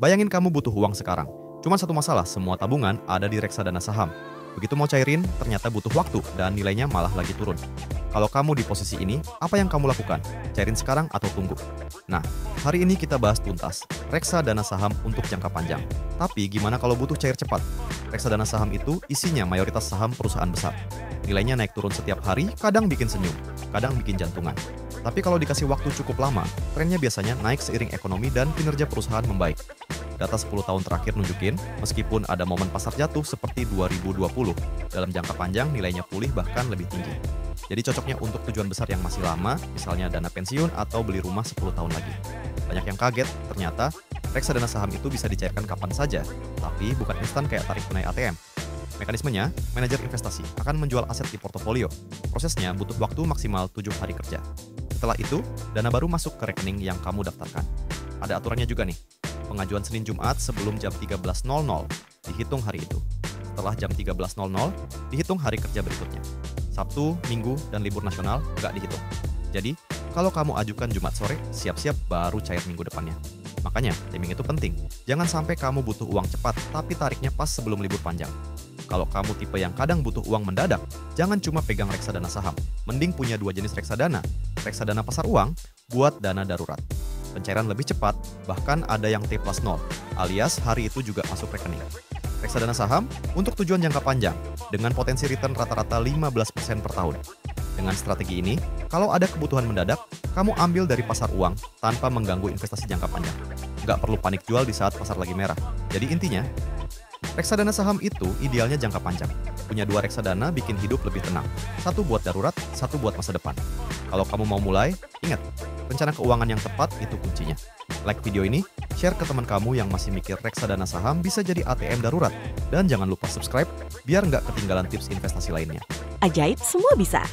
Bayangin kamu butuh uang sekarang. Cuma satu masalah, semua tabungan ada di reksadana saham. Begitu mau cairin, ternyata butuh waktu dan nilainya malah lagi turun. Kalau kamu di posisi ini, apa yang kamu lakukan? Cairin sekarang atau tunggu? Nah, hari ini kita bahas tuntas, reksadana saham untuk jangka panjang. Tapi gimana kalau butuh cair cepat? Reksadana saham itu isinya mayoritas saham perusahaan besar. Nilainya naik turun setiap hari, kadang bikin senyum, kadang bikin jantungan. Tapi kalau dikasih waktu cukup lama, trennya biasanya naik seiring ekonomi dan kinerja perusahaan membaik. Data 10 tahun terakhir nunjukin, meskipun ada momen pasar jatuh seperti 2020, dalam jangka panjang nilainya pulih bahkan lebih tinggi. Jadi cocoknya untuk tujuan besar yang masih lama, misalnya dana pensiun atau beli rumah 10 tahun lagi. Banyak yang kaget, ternyata reksadana saham itu bisa dicairkan kapan saja, tapi bukan instan kayak tarik tunai ATM. Mekanismenya, manajer investasi akan menjual aset di portofolio. Prosesnya butuh waktu maksimal 7 hari kerja. Setelah itu, dana baru masuk ke rekening yang kamu daftarkan. Ada aturannya juga nih. Pengajuan Senin Jumat sebelum jam 13.00, dihitung hari itu. Setelah jam 13.00, dihitung hari kerja berikutnya. Sabtu, Minggu, dan libur nasional nggak dihitung. Jadi, kalau kamu ajukan Jumat sore, siap-siap baru cair minggu depannya. Makanya, timing itu penting. Jangan sampai kamu butuh uang cepat, tapi tariknya pas sebelum libur panjang. Kalau kamu tipe yang kadang butuh uang mendadak, jangan cuma pegang reksadana saham. Mending punya 2 jenis reksadana. Reksadana pasar uang buat dana darurat. Pencairan lebih cepat, bahkan ada yang T+0, alias hari itu juga masuk rekening. Reksadana saham untuk tujuan jangka panjang, dengan potensi return rata-rata 15% per tahun. Dengan strategi ini, kalau ada kebutuhan mendadak, kamu ambil dari pasar uang tanpa mengganggu investasi jangka panjang. Nggak perlu panik jual di saat pasar lagi merah. Jadi intinya, reksadana saham itu idealnya jangka panjang. Punya 2 reksadana bikin hidup lebih tenang. Satu buat darurat, satu buat masa depan. Kalau kamu mau mulai, ingat, rencana keuangan yang tepat itu kuncinya. Like video ini, share ke teman kamu yang masih mikir reksadana saham bisa jadi ATM darurat. Dan jangan lupa subscribe, biar nggak ketinggalan tips investasi lainnya. Ajaib semua bisa.